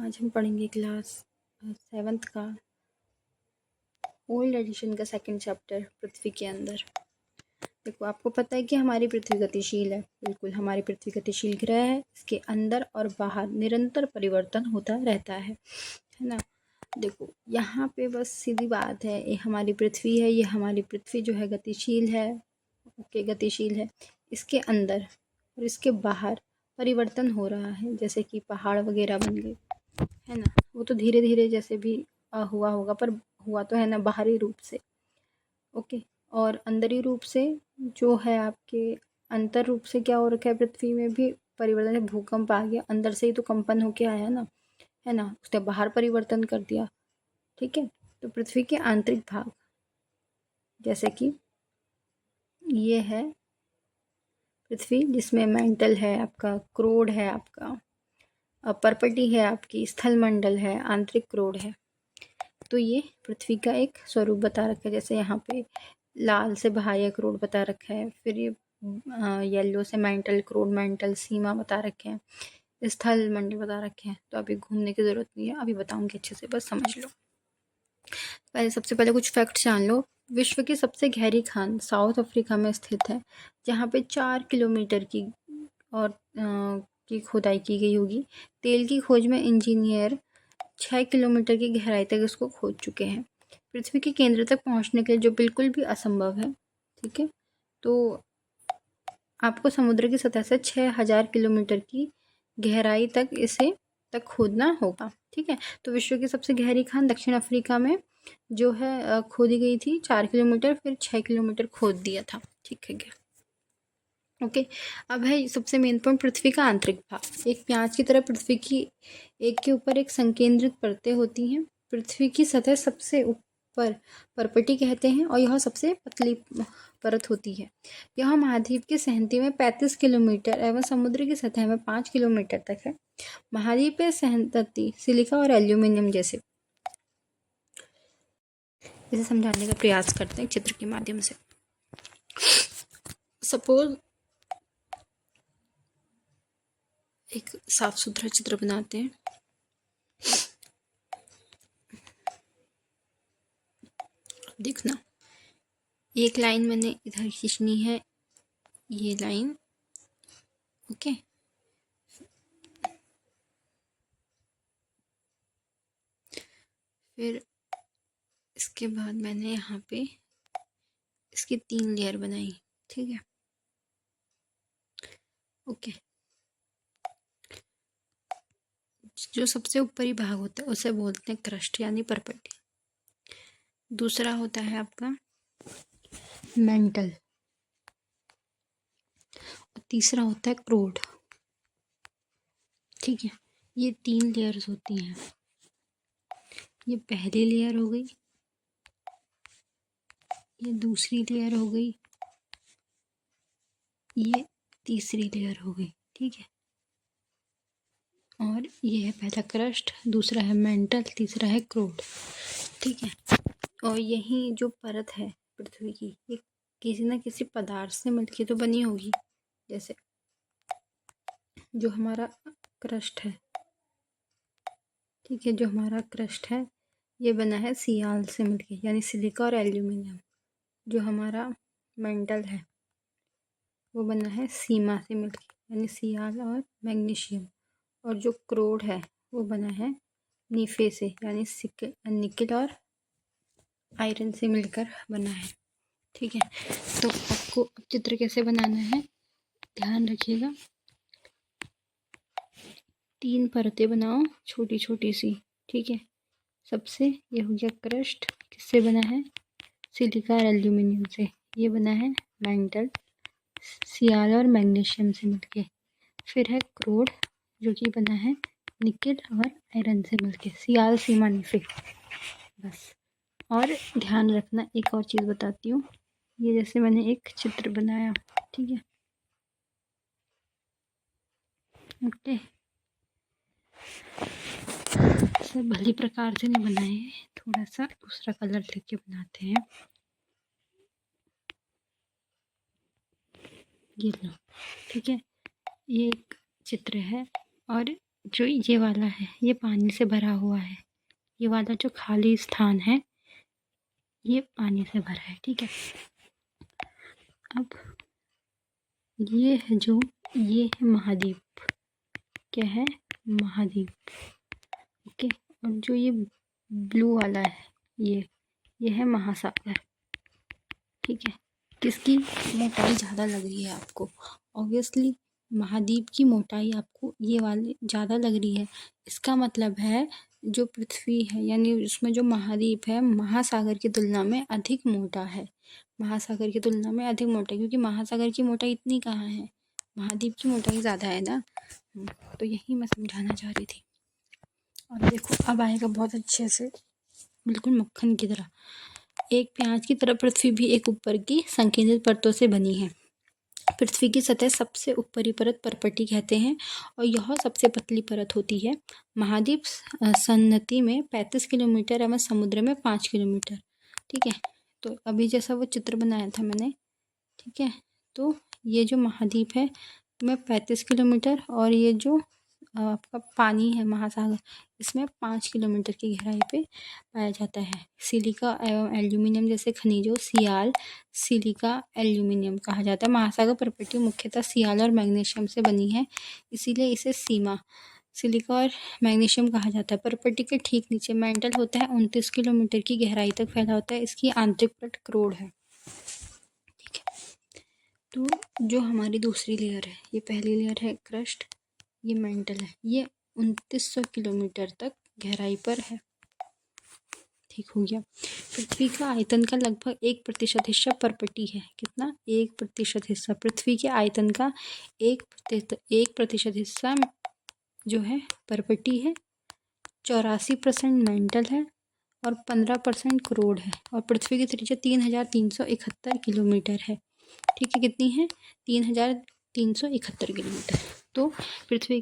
आज हम पढ़ेंगे क्लास 7th का ओल्ड एडिशन का सेकंड चैप्टर पृथ्वी के अंदर। देखो, आपको पता है कि हमारी पृथ्वी गतिशील है। बिल्कुल, हमारी पृथ्वी गतिशील ग्रह है। इसके अंदर और बाहर निरंतर परिवर्तन होता रहता है ना। देखो, यहाँ पे बस सीधी बात है, ये हमारी पृथ्वी है, ये हमारी पृथ्वी जो है गतिशील है। ओके, गतिशील है। इसके अंदर और इसके बाहर परिवर्तन हो रहा है, जैसे कि पहाड़ वगैरह बन गए, है ना। वो तो धीरे धीरे जैसे भी हुआ होगा, पर हुआ तो है ना बाहरी रूप से। ओके, और अंदरी रूप से जो है आपके अंतर रूप से क्या हो रखा है, पृथ्वी में भी परिवर्तन है। भूकंप आ गया, अंदर से ही तो कंपन होके आया ना, है ना। उसने बाहर परिवर्तन कर दिया। ठीक है, तो पृथ्वी के आंतरिक भाग, जैसे कि ये है पृथ्वी, जिसमें मेंटल है आपका, क्रोड है आपका, पर्पटी है आपकी, स्थल मंडल है, आंतरिक क्रोड है। तो ये पृथ्वी का एक स्वरूप बता रखा है। जैसे यहाँ पे लाल से बाह्य क्रोड बता रखा है, फिर ये येलो से मेंटल क्रोड, मेंटल सीमा बता रखे हैं, स्थल मंडल बता रखे हैं। तो अभी घूमने की ज़रूरत नहीं है, अभी बताऊंगी अच्छे से, बस समझ लो। सबसे पहले कुछ फैक्ट जान लो। विश्व की सबसे गहरी खान साउथ अफ्रीका में स्थित है, जहाँ पे 4 किलोमीटर की और की खुदाई की गई होगी। तेल की खोज में इंजीनियर 6 किलोमीटर की गहराई तक इसको खोद चुके हैं। पृथ्वी के केंद्र तक पहुंचने के लिए जो बिल्कुल भी असंभव है। ठीक है, तो आपको समुद्र की सतह से 6000 किलोमीटर की गहराई तक इसे तक खोदना होगा। ठीक है, तो विश्व की सबसे गहरी खान दक्षिण अफ्रीका में जो है खोदी गई थी 4 किलोमीटर, फिर 6 किलोमीटर खोद दिया था। ठीक है क्या? ओके, अब है सबसे मेन पॉइंट, पृथ्वी का आंतरिक भाग। एक प्याज की तरह पृथ्वी की एक के ऊपर एक संकेंद्रित परतें होती हैं। पृथ्वी की सतह सबसे ऊपर परपटी कहते हैं, और यह सबसे पतली परत होती है। यह महाद्वीप की सहमति में 35 किलोमीटर एवं समुद्र की सतह में 5 किलोमीटर तक है। महाद्वीपीय सहमति सिलिका और एल्यूमिनियम जैसे, इसे समझाने का प्रयास करते हैं चित्र के माध्यम से। सपोज एक साफ सुथरा चित्र बनाते हैं। देखना, एक लाइन मैंने इधर खींचनी है, ये लाइन। ओके, फिर इसके बाद मैंने यहाँ पे इसकी 3 लेयर बनाई। ठीक है, ओके। जो सबसे ऊपरी भाग होता है उसे बोलते हैं क्रस्ट यानी परपटी। दूसरा होता है आपका मेंटल, और तीसरा होता है क्रोड। ठीक है, ये 3 लेयर्स होती हैं। ये पहली लेयर हो गई, ये दूसरी लेयर हो गई, ये तीसरी लेयर हो गई। ठीक है, और ये है पहला क्रस्ट, दूसरा है मेंटल, तीसरा है क्रोड। ठीक है, और यही जो परत है पृथ्वी की, ये किसी न किसी पदार्थ से मिलकर तो बनी होगी। जैसे जो हमारा क्रस्ट है, ठीक है, जो हमारा क्रस्ट है ये बना है सियाल से मिलके, यानी सिलिका और एल्यूमिनियम। जो हमारा मेंटल है वो बना है सीमा से मिलके, यानी सियाल और मैग्नीशियम। और जो क्रोड है वो बना है नीफे से, यानी निकल और आयरन से मिलकर बना है। ठीक है, तो आपको अब चित्र कैसे बनाना है ध्यान रखिएगा। 3 परतें बनाओ छोटी छोटी सी। ठीक है, सबसे ये हो गया क्रस्ट, किससे बना है, सिलिका और एल्यूमिनियम से। ये बना है मेंटल, सियाल और मैग्नीशियम से मिलके। फिर है क्रोड, जो कि बना है निकेल और आयरन से मिलके, सियाल सीमा निफे। बस, और ध्यान रखना, एक और चीज़ बताती हूँ। ये जैसे मैंने एक चित्र बनाया, ठीक है, ओके, सब भली प्रकार से नहीं बनाए, थोड़ा सा दूसरा कलर लेके बनाते हैं। ये लो, ठीक है, ये एक चित्र है, और जो ये वाला है ये पानी से भरा हुआ है, ये वाला जो खाली स्थान है ये पानी से भरा है। ठीक है, अब ये है जो ये है महाद्वीप, क्या है महाद्वीप। ओके, और जो ये ब्लू वाला है ये है महासागर। ठीक है, किसकी मोटाई ज़्यादा लग रही है आपको? ऑब्वियसली महाद्वीप की मोटाई आपको ये वाली ज़्यादा लग रही है। इसका मतलब है जो पृथ्वी है यानी उसमें जो महाद्वीप है महासागर की तुलना में अधिक मोटा है, महासागर की तुलना में अधिक मोटा है, क्योंकि महासागर की मोटाई इतनी कहाँ है, महाद्वीप की मोटाई ज़्यादा है ना। तो यही मैं समझाना चाह रही थी। और देखो अब आएगा बहुत अच्छे से, बिल्कुल मक्खन की तरह। एक प्याज की तरह पृथ्वी भी एक ऊपर की संकेंद्रित परतों से बनी है। पृथ्वी की सतह सबसे ऊपरी परत पर्पटी कहते हैं और यह सबसे पतली परत होती है। महाद्वीप संहति में 35 किलोमीटर एवं समुद्र में 5 किलोमीटर। ठीक है, तो अभी जैसा वो चित्र बनाया था मैंने, ठीक है, तो ये जो महाद्वीप है में 35 किलोमीटर और ये जो आपका पानी है महासागर इसमें 5 किलोमीटर की गहराई पे पाया जाता है। सिलिका एवं एल्यूमिनियम जैसे खनिजों सियाल सिलिका एल्यूमिनियम कहा जाता है। महासागर पर्पटी मुख्यतः सियाल और मैग्नीशियम से बनी है, इसीलिए इसे सीमा सिलिका और मैग्नीशियम कहा जाता है। पर्पटी के ठीक नीचे मेंटल होता है, 29 किलोमीटर की गहराई तक फैला होता है। इसकी आंतरिक परत करोड़ है। ठीक है, तो जो हमारी दूसरी लेयर है, ये पहली लेयर है क्रस्ट, ये मेंटल है, ये 2900 किलोमीटर तक गहराई पर है। ठीक हो गया। पृथ्वी का आयतन का लगभग 1% हिस्सा पर्पटी है। कितना? 1% हिस्सा पृथ्वी के आयतन का 1% हिस्सा जो है पर्पटी है, 84% मेंटल है और 15% करोड़ है। और पृथ्वी की त्रिज्या 3371 किलोमीटर है। ठीक है, कितनी है? 3371 किलोमीटर। तो पृथ्वी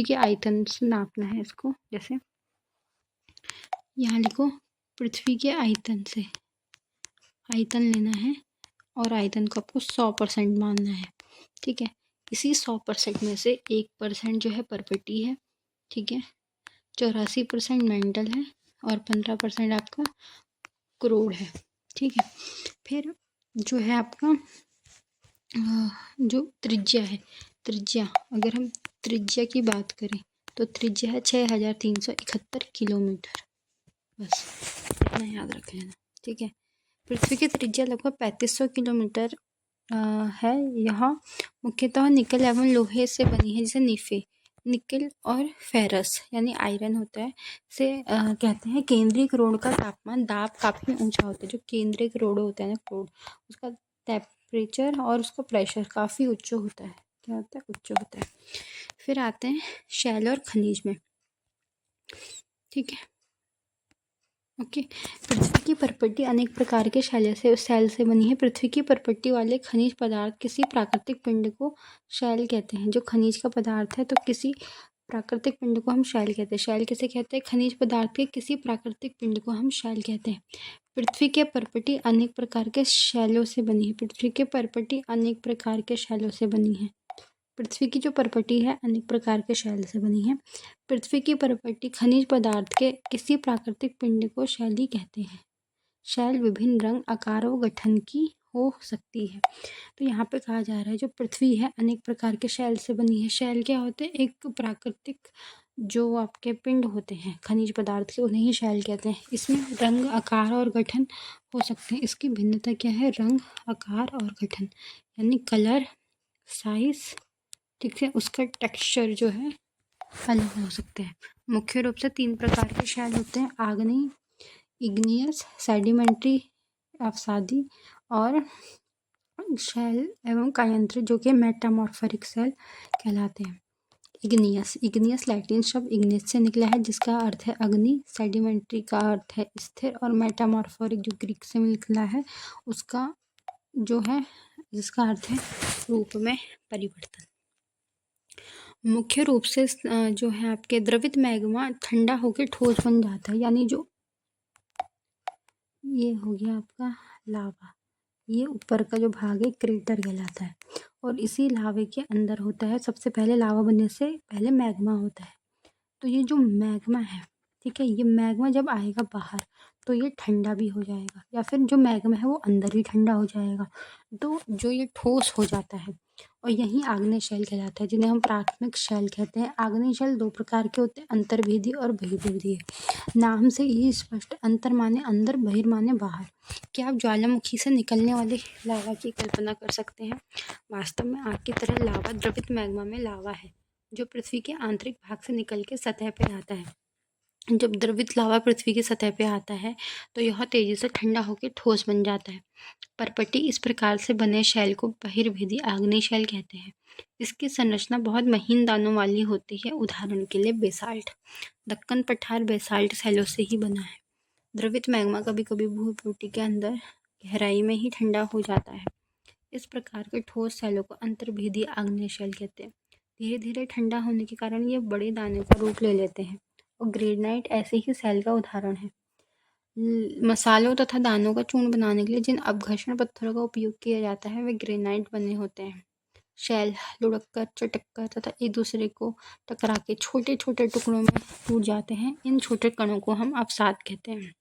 के आयतन से नापना है इसको, जैसे यहाँ लिखो पृथ्वी के आयतन से आयतन लेना है और आयतन को आपको 100% मानना है। ठीक है, इसी 100% में से 1% जो है पर्पटी है। ठीक है, 84% मेंटल है और 15% आपका करोड़ है। ठीक है, फिर जो है आपका जो त्रिज्या है, त्रिज्या अगर हम त्रिज्या की बात करें तो त्रिज्या है 6371 किलोमीटर। बस इतना याद रख लेना। ठीक है, पृथ्वी की त्रिज्या लगभग 3500 किलोमीटर है। यह मुख्यतः निकल एवं लोहे से बनी है, जैसे निकल और फेरस यानी आयरन होता है से कहते हैं। केंद्रीय करोड़ का तापमान दाब काफ़ी ऊंचा होता है। जो केंद्रीय करोड़ होता है ना, करोड़, उसका टेम्परेचर और उसका प्रेशर काफ़ी उच्च होता है। क्या होता है? उच्च होता है। फिर आते हैं शैल और खनिज में। ठीक है, ओके, पृथ्वी की पर्पटी अनेक प्रकार के शैल से बनी है। पृथ्वी की पर्पटी वाले खनिज पदार्थ किसी प्राकृतिक पिंड को शैल कहते हैं। जो खनिज का पदार्थ है तो किसी प्राकृतिक पिंड को हम शैल कहते हैं। शैल किसे कहते हैं? खनिज पदार्थ के किसी प्राकृतिक पिंड को हम शैल कहते हैं। पृथ्वी के पर्पटी अनेक प्रकार के शैलों से बनी है। पृथ्वी के पर्पटी अनेक प्रकार के शैलों से बनी है। पृथ्वी की जो पर्पटी है अनेक प्रकार के शैल से बनी है। पृथ्वी की पर्पटी खनिज पदार्थ के किसी प्राकृतिक पिंड को शैली कहते हैं। शैल विभिन्न रंग, आकार और गठन की हो सकती है। तो यहाँ पे कहा जा रहा है जो पृथ्वी है अनेक प्रकार के शैल से बनी है। शैल क्या होते हैं? एक प्राकृतिक जो आपके पिंड होते हैं खनिज पदार्थ के, उन्हें ही शैल कहते हैं। इसमें रंग, आकार और गठन हो सकते हैं। इसकी भिन्नता क्या है? रंग, आकार और गठन यानी कलर, साइज, ठीक है, उसका टेक्सचर जो है अलग हो सकते हैं। मुख्य रूप से 3 प्रकार के शैल होते हैं: आग्नेय, इग्नियस, सेडिमेंट्री अवसादी और शैल एवं कायंत्र जो कि मेटामॉर्फिक शैल कहलाते हैं। इग्नियस लैटिन शब्द इग्निस से निकला है जिसका अर्थ है अग्नि। सेडिमेंट्री का अर्थ है स्थिर और मेटामॉर्फिक जो ग्रीक से निकला है उसका जो है जिसका अर्थ है रूप में परिवर्तन। मुख्य रूप से जो है आपके द्रवित मैग्मा ठंडा होकर ठोस बन जाता है, यानी जो ये हो गया आपका लावा, ये ऊपर का जो भाग है क्रेटर कहलाता है और इसी लावे के अंदर होता है। सबसे पहले लावा बनने से पहले मैग्मा होता है। तो ये जो मैग्मा है, ठीक है, ये मैग्मा जब आएगा बाहर तो ये ठंडा भी हो जाएगा, या फिर जो मैग्मा है वो अंदर ही ठंडा हो जाएगा। तो जो ये ठोस हो जाता है और यही आग्नेय शैल कहलाता है, जिन्हें हम प्राथमिक शैल कहते हैं। आग्नेय शैल दो प्रकार के होते हैं, अंतर्भेदी और बहिर्भेदी। नाम से ही स्पष्ट, अंतर माने अंदर, बहिर् माने बाहर। क्या आप ज्वालामुखी से निकलने वाले लावा की कल्पना कर सकते हैं? वास्तव में आग की तरह लावा द्रवित मैग्मा में लावा है जो पृथ्वी के आंतरिक भाग से निकल के सतह पे आता है। जब द्रवित लावा पृथ्वी की सतह पे आता है तो यह तेजी से ठंडा होकर ठोस बन जाता है। परपटी इस प्रकार से बने शैल को बहिर्भेदी आग्नेय शैल कहते हैं। इसकी संरचना बहुत महीन दानों वाली होती है। उदाहरण के लिए बेसाल्ट। दक्कन पठार बेसाल्ट शैलों से ही बना है। द्रवित मैग्मा कभी कभी भूपृष्ठ के अंदर गहराई में ही ठंडा हो जाता है। इस प्रकार के ठोस शैलों को अंतर्भेदी आग्नेय शैल कहते हैं। धीरे धीरे ठंडा होने के कारण ये बड़े दाने का रूप ले लेते हैं और ग्रेनाइट ऐसे ही शैल का उदाहरण है। मसालों तथा दानों का चूर्ण बनाने के लिए जिन अपघर्षण पत्थरों का उपयोग किया जाता है वे ग्रेनाइट बने होते हैं। शैल लुढ़ककर, चटककर तथा एक दूसरे को टकरा के छोटे छोटे टुकड़ों में टूट जाते हैं। इन छोटे कणों को हम अवसाद कहते हैं।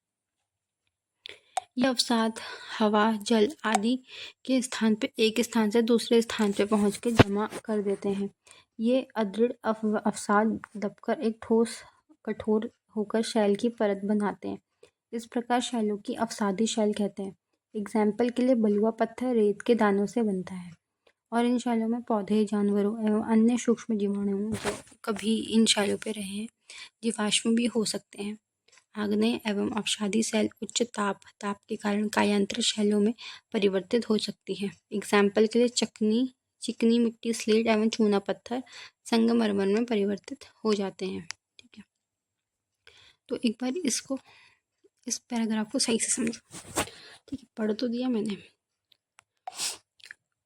ये अवसाद हवा, जल आदि के स्थान पे एक स्थान से दूसरे स्थान पे पहुंच के जमा कर देते हैं। ये अदृढ़ अवसाद दबकर एक ठोस कठोर होकर शैल की परत बनाते हैं। इस प्रकार शैलों की अवसादी शैल कहते हैं। एग्जाम्पल के लिए बलुआ पत्थर रेत के दानों से बनता है और इन शैलों में पौधे, जानवरों एवं अन्य सूक्ष्म जीवाणु जो कभी इन शैलों पे रहे हैं जीवाश्म भी हो सकते हैं। आग्नेय एवं अवसादी शैल उच्च ताप के कारण कायांतर शैलों में परिवर्तित हो सकती है। एग्जाम्पल के लिए चिकनी मिट्टी, स्लेट एवं चूना पत्थर संगमरमर में परिवर्तित हो जाते हैं। ठीक है, तो एक बार इस पैराग्राफ को सही से समझो। ठीक है, पढ़ तो दिया मैंने।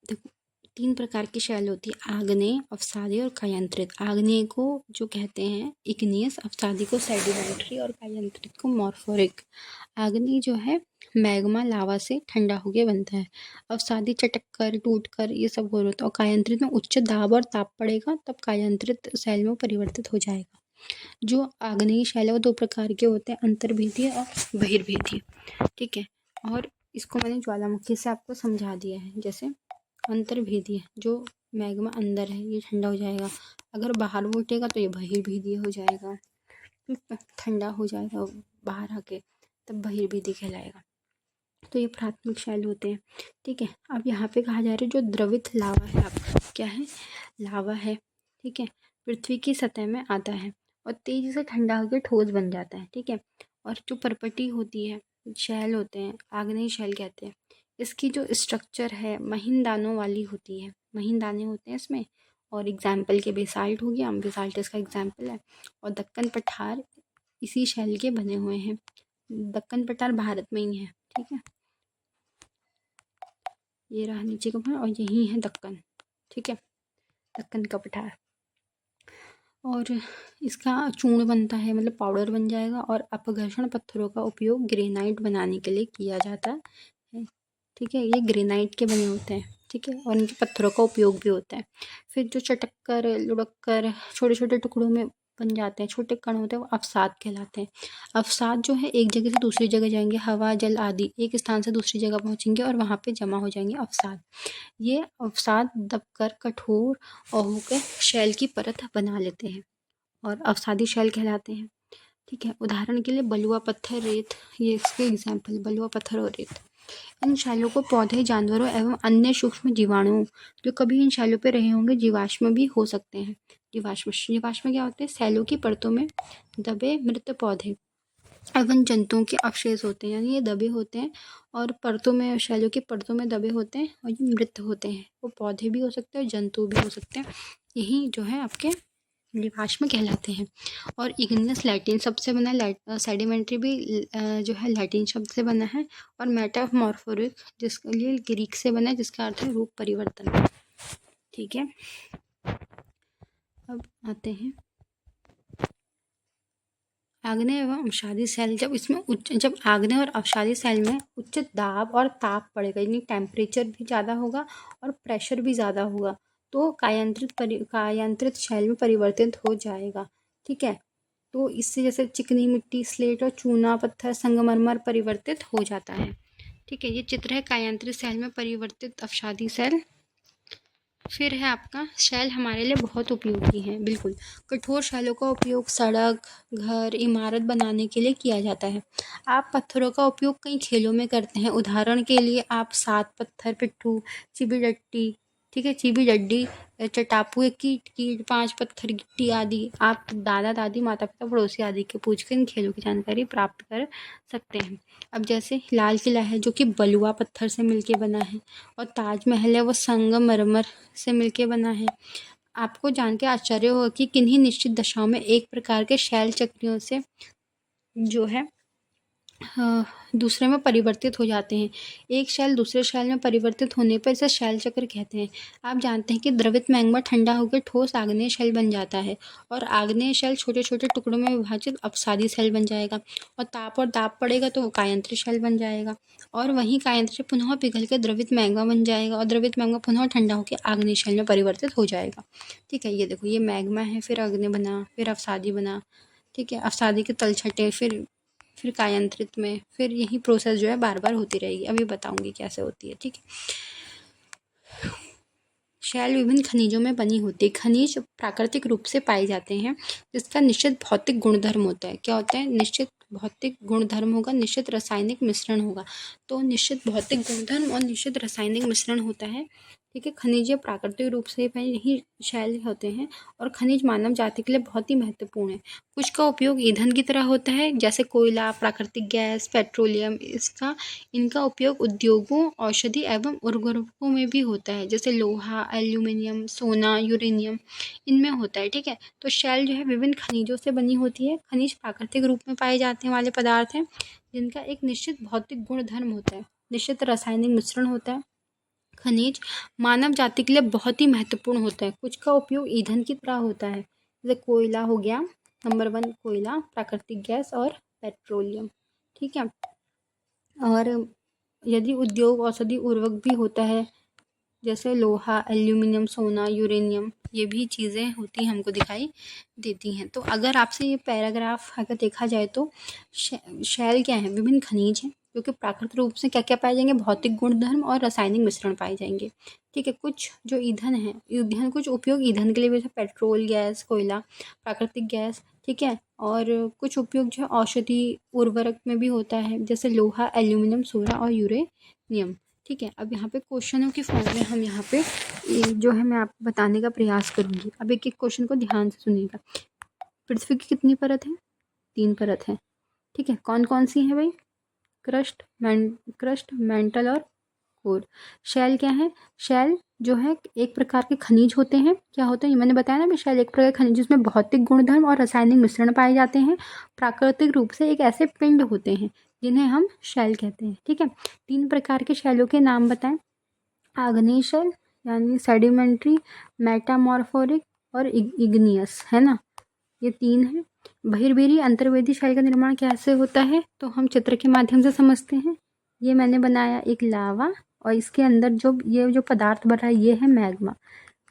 देखो, 3 प्रकार की शैल होती है, आग्नेय, अवसादी और कायांतरित। आग्नेय को जो कहते हैं इग्नियस, अवसादी को सेडिमेंट्री और कायांतरित को मॉर्फोरिक। आग्नेय जो है मैग्मा लावा से ठंडा होके बनता है। अवसादी चटक कर, टूट कर ये सब हो रहा है। और कायांतरित में उच्च दाब और ताप पड़ेगा तब कायांतरित शैल में परिवर्तित हो जाएगा। जो आग्नेय शैल है वो 2 प्रकार के होते हैं, अंतर्भेदीय और बहिर्भेदीय। ठीक है, और इसको मैंने ज्वालामुखी से आपको समझा दिया है। जैसे अंतर्भेदीय, जो मैग्मा अंदर है ये ठंडा हो जाएगा, अगर बाहर वो उठेगा तो ये बहिर्भेदीय हो जाएगा। ठंडा हो जाएगा बाहर आके तब बहिर्भेदीय कहलाएगा। तो ये प्राथमिक शैल होते हैं। ठीक है, अब यहाँ पे कहा जा रहा है जो द्रवित लावा है आपका क्या है, लावा है। ठीक है, पृथ्वी की सतह में आता है और तेजी से ठंडा होकर ठोस बन जाता है। ठीक है, और जो परपटी होती है, शैल होते हैं, आग्नेय शैल कहते हैं। इसकी जो स्ट्रक्चर है महीन दानों वाली होती है, महीन दाने होते हैं इसमें। और एग्जाम्पल के बेसाल्ट हो गया, बेसाल्ट इसका एग्जाम्पल है। और दक्कन पठार इसी शैल के बने हुए हैं। दक्कन पठार भारत में ही है। ठीक है, ये रहा नीचे का भाग और यही है दक्कन। ठीक है, दक्कन का पठार। और इसका चूर्ण बनता है, मतलब पाउडर बन जाएगा। और अपघर्षण पत्थरों का उपयोग ग्रेनाइट बनाने के लिए किया जाता है। ठीक है, ये ग्रेनाइट के बने होते हैं। ठीक है, और इनके पत्थरों का उपयोग भी होता है। फिर जो चटक कर, लुढ़क कर छोटे छोटे टुकड़ों में बन जाते हैं, छोटे कण होते हैं, वो अवसाद कहलाते हैं। अवसाद जो है एक जगह से दूसरी जगह जाएंगे, हवा, जल आदि एक स्थान से दूसरी जगह पहुंचेंगे और वहाँ पे जमा हो जाएंगे अवसाद। ये अवसाद दबकर कठोर और होकर शैल की परत बना लेते हैं और अवसादी शैल कहलाते हैं। ठीक है, उदाहरण के लिए बलुआ पत्थर, रेत, ये इसके एग्जाम्पल बलुआ पत्थर और रेत। इन शैलों को पौधे, जानवरों एवं अन्य सूक्ष्म जीवाणु जो कभी इन शैलों पर रहे होंगे जीवाश्म भी हो सकते हैं। जीवाश्म क्या होते हैं, शैलों की परतों में दबे मृत पौधे एवं जंतुओं के अवशेष होते हैं। यानी ये दबे होते हैं और परतों में, शैलों की परतों में दबे होते हैं और ये मृत होते हैं। वो पौधे भी हो सकते हैं और जंतु भी हो सकते हैं। यही जो है आपके जीवाश्म कहलाते हैं। और इग्नियस लैटिन शब्द से बना है, सेडिमेंट्री भी जो है लैटिन शब्द से बना है। और मेटामॉर्फोरिक जिसके लिए ग्रीक से बना है, जिसका अर्थ है रूप परिवर्तन। ठीक है, अब आते हैं आग्नेय एवं अवसादी सेल जब आग्नेय और अवसादी सेल में उच्च दाब और ताप पड़ेगा, यानी टेम्परेचर भी ज़्यादा होगा और प्रेशर भी ज़्यादा होगा, तो कायांतरित सेल में परिवर्तित हो जाएगा। ठीक है, तो इससे जैसे चिकनी मिट्टी, स्लेट और चूना पत्थर, संगमरमर परिवर्तित हो जाता है। ठीक है, ये चित्र है कायांतरित सेल में परिवर्तित अवसादी सेल। फिर है आपका शैल हमारे लिए बहुत उपयोगी है। बिल्कुल, कठोर शैलों का उपयोग सड़क, घर, इमारत बनाने के लिए किया जाता है। आप पत्थरों का उपयोग कई खेलों में करते हैं। उदाहरण के लिए आप 7 पत्थर, पिट्ठू, चिबी-डट्टी, ठीक है, चिबी-डड्डी, चटापू, कीट, 5 पत्थर, गिट्टी आदि आप दादा दादी, माता पिता, पड़ोसी आदि के पूछकर इन खेलों की जानकारी प्राप्त कर सकते हैं। अब जैसे लाल किला है जो कि बलुआ पत्थर से मिलके बना है, और ताजमहल है वो संगमरमर से मिलके बना है। आपको जान के आश्चर्य होगा कि किन्हीं निश्चित दशाओं में एक प्रकार के शैल चक्रियों से जो है दूसरे में परिवर्तित हो जाते हैं। एक शैल दूसरे शैल में परिवर्तित होने पर इसे शैल चक्र कहते हैं। आप जानते हैं कि द्रवित मैग्मा ठंडा होकर ठोस आग्नेय शैल बन जाता है, और आग्नेय शैल छोटे छोटे टुकड़ों में विभाजित अपसादी शैल बन जाएगा, और दाब पड़ेगा तो वो कायांतरित शैल बन जाएगा, और वहीं कायांतरित पुनः पिघल कर द्रवित मैग्मा बन जाएगा, और द्रवित मैग्मा पुनः ठंडा होकर आग्नेय शैल में परिवर्तित हो जाएगा। ठीक है, ये देखो, ये मैग्मा है, फिर अग्नि बना, फिर अवसादी बना। ठीक है, अवसादी के तलछटे, फिर कायांतरित में, फिर यही प्रोसेस जो है बार बार होती रहेगी। अभी बताऊंगी कैसे होती है। ठीक है, शैल विभिन्न खनिजों में बनी होती है। खनिज प्राकृतिक रूप से पाए जाते हैं जिसका निश्चित भौतिक गुणधर्म होता है। क्या होता है? निश्चित भौतिक गुणधर्म होगा, निश्चित रासायनिक मिश्रण होगा। तो निश्चित भौतिक गुणधर्म और निश्चित रासायनिक मिश्रण होता है। ठीक है, खनिज प्राकृतिक रूप से यही शैल होते हैं, और खनिज मानव जाति के लिए बहुत ही महत्वपूर्ण है। कुछ का उपयोग ईंधन की तरह होता है, जैसे कोयला, प्राकृतिक गैस, पेट्रोलियम। इनका उपयोग उद्योगों, औषधि एवं उर्वरकों में भी होता है, जैसे लोहा, एल्यूमिनियम, सोना, यूरेनियम, इनमें होता है। ठीक है, तो शैल जो है विभिन्न खनिजों से बनी होती है। खनिज प्राकृतिक रूप में पाए जाने वाले पदार्थ हैं जिनका एक निश्चित भौतिक गुणधर्म होता है, निश्चित रासायनिक मिश्रण होता है। खनिज मानव जाति के लिए बहुत ही महत्वपूर्ण होता है। कुछ का उपयोग ईंधन की तरह होता है, जैसे कोयला हो गया, नंबर 1 कोयला, प्राकृतिक गैस और पेट्रोलियम। ठीक है, और यदि उद्योग, औषधि, उर्वरक भी होता है, जैसे लोहा, एल्यूमिनियम, सोना, यूरेनियम, ये भी चीज़ें होती हमको दिखाई देती हैं। तो अगर आपसे ये पैराग्राफ अगर देखा जाए तो शैल क्या है? विभिन्न खनिज हैं जो कि प्राकृतिक रूप से क्या क्या पाए जाएंगे? भौतिक गुणधर्म और रासायनिक मिश्रण पाए जाएंगे। ठीक है, कुछ जो ईंधन है, ईंधन कुछ उपयोग ईंधन के लिए भी, पेट्रोल, गैस, कोयला, प्राकृतिक गैस। ठीक है, और कुछ उपयोग जो है औषधि, उर्वरक में भी होता है, जैसे लोहा, एल्यूमिनियम, सोना और यूरेनियम। ठीक है, अब यहाँ पे क्वेश्चनों की फॉर्म में हम यहाँ पे जो है मैं आपको बताने का प्रयास करूँगी। अब एक एक क्वेश्चन को ध्यान से सुनिएगा। पृथ्वी की कितनी परत है? 3 परत है। ठीक है, कौन कौन सी है भाई? क्रस्ट, मेंटल और कोर। शैल क्या है? शैल जो है एक प्रकार के खनिज होते हैं। क्या होते हैं? ये मैंने बताया ना कि शैल एक प्रकार के खनिज जिसमें भौतिक गुणधर्म और रासायनिक मिश्रण पाए जाते हैं। प्राकृतिक रूप से एक ऐसे पिंड होते हैं जिन्हें हम शैल कहते हैं। ठीक है, 3 प्रकार के शैलों के नाम बताएं। आग्नेय शैल यानी सेडिमेंट्री, मेटामॉर्फोरिक और इग्नियस, है ना, ये 3 है। बहिर्वेदी अंतर्वेदी शैल का निर्माण कैसे होता है? तो हम चित्र के माध्यम से समझते हैं। ये मैंने बनाया एक लावा, और इसके अंदर जो पदार्थ बन रहा है ये है मैग्मा।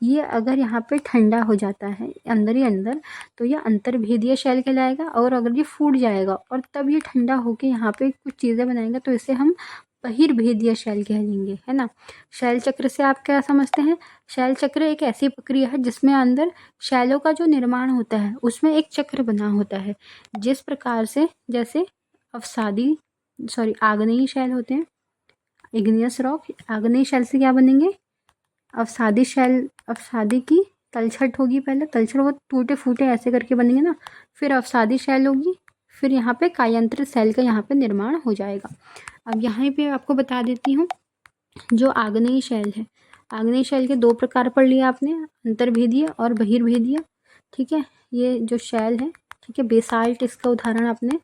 ये अगर यहाँ पे ठंडा हो जाता है अंदर ही अंदर, तो ये अंतर्भेदीय शैल कहलाएगा। और अगर ये फूट जाएगा और तब ये ठंडा होके यहाँ पे कुछ चीज़ें बनाएंगे, तो इसे हम बहिर्भेदीय शैल कह लेंगे, है ना। शैल चक्र से आप क्या समझते हैं? शैल चक्र एक ऐसी प्रक्रिया है जिसमें अंदर शैलों का जो निर्माण होता है उसमें एक चक्र बना होता है। जिस प्रकार से जैसे आग्नेय शैल होते हैं, इग्नियस रॉक, आग्नेय शैल से क्या बनेंगे? अवसादी की तलछट होगी। पहले तलछट वो टूटे फूटे ऐसे करके बनेंगे ना, फिर अवसादी शैल होगी, फिर यहाँ पे कायांतरित शैल का यहाँ पे निर्माण हो जाएगा। अब यहाँ पे आपको बता देती हूँ, जो आग्नेय शैल है, आग्नेय शैल के 2 प्रकार पढ़ लिया आपने, अंतर्भेदीय और बहिर्भेदीय। ठीक है, ये जो शैल है, ठीक है, बेसाल्ट इसका उदाहरण आपने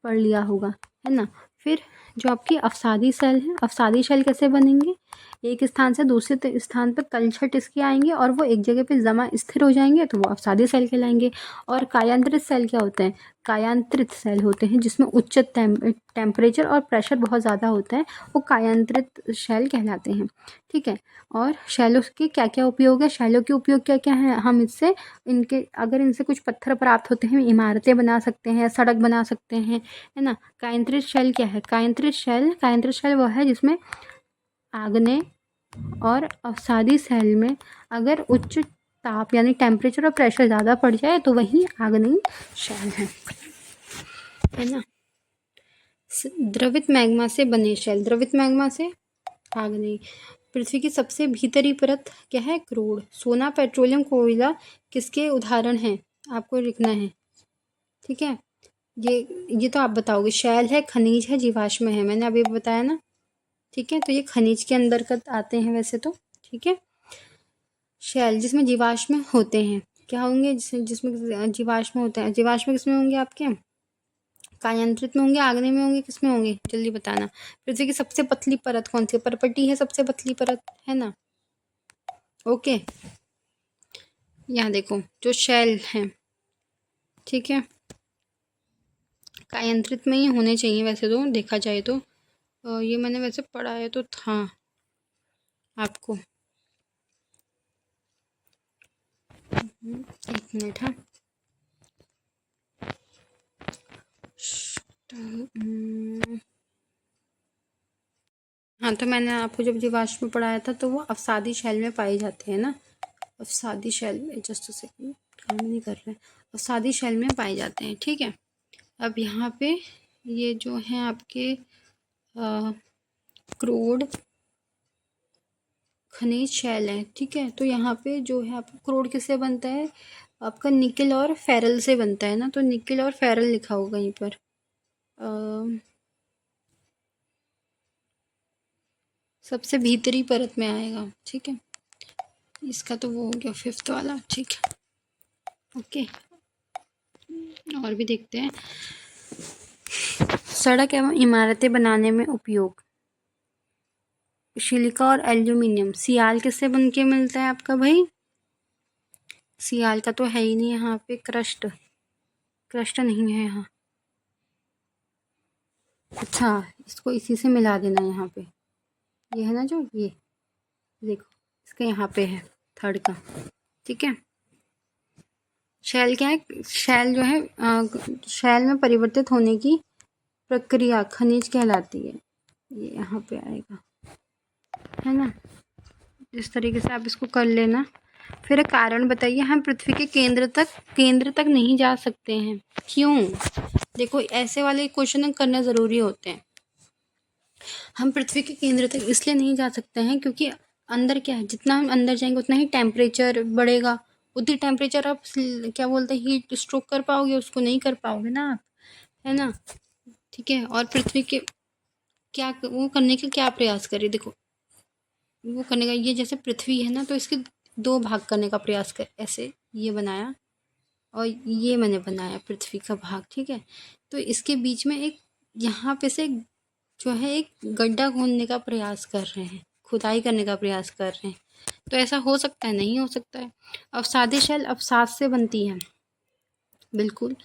पढ़ लिया होगा, है ना। फिर जो आपकी अवसादी सेल है, अवसादी सेल कैसे बनेंगे? एक स्थान से दूसरे स्थान पर तलछट इसकी आएंगे और वो एक जगह पे जमा स्थिर हो जाएंगे, तो वो अवसादी सेल कहलाएंगे। और कायांतरित सेल क्या होते हैं? कायांतरित सेल होते हैं जिसमें उच्च टेम्परेचर और प्रेशर बहुत ज़्यादा होता है, वो कायांतरित सेल कहलाते हैं। ठीक है। और शैलों के क्या क्या उपयोग है? शैलों के उपयोग क्या क्या है? हम इससे अगर इनसे कुछ पत्थर प्राप्त होते हैं, इमारतें बना सकते हैं, सड़क बना सकते हैं, है ना। कायांतरित शेल क्या है? कायांतरित शेल वो है जिसमें आग्नेय और अवसादी सेल में अगर उच्च ताप यानी टेम्परेचर और प्रेशर ज़्यादा पड़ जाए तो वही आग्नेय शेल है ना। द्रवित मैग्मा से बने शेल, द्रवित मैग्मा से आग्नेय। पृथ्वी की सबसे भीतरी परत क्या है? क्रूड। सोना, पेट्रोलियम, कोयला किसके उदाहरण हैं? आपको लिखना है। ठीक है। ये तो आप बताओगे। शैल है, खनिज है, जीवाश्म है, मैंने अभी बताया ना। ठीक है। तो ये खनिज के अंदर आते हैं वैसे तो। ठीक है। शैल जिसमें जीवाश्म होते हैं, क्या होंगे? जिसमें जीवाश्म होते हैं। जीवाश्म किसमें होंगे आपके? कायांतरित में होंगे, आग्नेय में होंगे, किसमें होंगे? जल्दी बताना। पृथ्वी की सबसे पतली परत कौन सी? पर्पटी है सबसे पतली परत, है ना। ओके। यहाँ देखो जो शैल है, ठीक है, कायांतरित में ही होने चाहिए वैसे तो, देखा जाए तो। ये मैंने वैसे पढ़ाया तो था आपको। एक मिनट। हाँ तो मैंने आपको जब जीवाश्म में पढ़ाया था तो वो अवसादी शैल में पाए जाते हैं ना। अवसादी शैल में, जस्ट सेकंड, काम नहीं कर रहे हैं। अवसादी शैल में पाए जाते हैं। ठीक है। अब यहाँ पे ये जो है आपके क्रूड खनिज शैल है। ठीक है। तो यहाँ पे जो है आपका क्रूड किससे बनता है? आपका निकेल और फेरल से बनता है ना। तो निकेल और फेरल लिखा होगा यहीं पर। सबसे भीतरी परत में आएगा। ठीक है। इसका तो वो हो गया 5th वाला। ठीक है। ओके। और भी देखते हैं। सड़क एवं इमारतें बनाने में उपयोग। सिलिका और एल्यूमिनियम। सियाल किससे बन के मिलता है आपका भाई? सियाल का तो है ही नहीं यहाँ पे। क्रस्ट नहीं है यहाँ। अच्छा, इसको इसी से मिला देना यहाँ पे। ये है ना जो, ये देखो इसका यहाँ पे है 3rd का। ठीक है। शैल क्या है? शैल जो है शैल में परिवर्तित होने की प्रक्रिया खनिज कहलाती है। ये यहाँ पे आएगा, है ना। इस तरीके से आप इसको कर लेना। फिर एक कारण बताइए। हम पृथ्वी के केंद्र तक नहीं जा सकते हैं, क्यों? देखो ऐसे वाले क्वेश्चन करना ज़रूरी होते हैं। हम पृथ्वी के केंद्र तक इसलिए नहीं जा सकते हैं क्योंकि अंदर क्या है, जितना हम अंदर जाएंगे उतना ही टेम्परेचर बढ़ेगा। उतनी टेम्परेचर आप क्या बोलते हैं, हीट स्ट्रोक कर पाओगे? उसको नहीं कर पाओगे ना आप, है ना। ठीक है। और पृथ्वी के क्या वो करने का क्या प्रयास करें? देखो वो करने का, ये जैसे पृथ्वी है ना तो इसके 2 भाग करने का प्रयास कर, ऐसे ये बनाया और ये मैंने बनाया पृथ्वी का भाग। ठीक है। तो इसके बीच में एक यहाँ पे से जो है एक गड्ढा खोदने का प्रयास कर रहे हैं, खुदाई करने का प्रयास कर रहे हैं। तो ऐसा हो सकता है? नहीं हो सकता है। अवसादी शैल अवसाद से बनती है, बिल्कुल।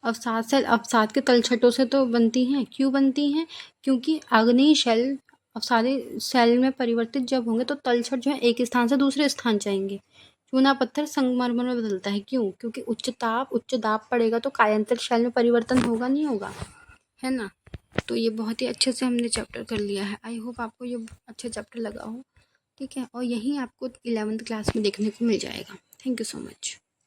अवसाद सेल अवसाद के तलछटों से तो बनती हैं। क्यों बनती हैं? क्योंकि आग्नेय शैल अवसादी सेल में परिवर्तित जब होंगे तो तलछट जो है एक स्थान से दूसरे स्थान जाएंगे। चूना पत्थर संगमरमर में बदलता है। क्यों? क्योंकि उच्च दाब पड़ेगा तो कायांतर शैल में परिवर्तन होगा, नहीं होगा, है ना। तो ये बहुत ही अच्छे से हमने चैप्टर कर लिया है। आई होप आपको ये अच्छा चैप्टर लगा हो। ठीक है। और यही आपको 11th क्लास में देखने को मिल जाएगा। Thank you so much.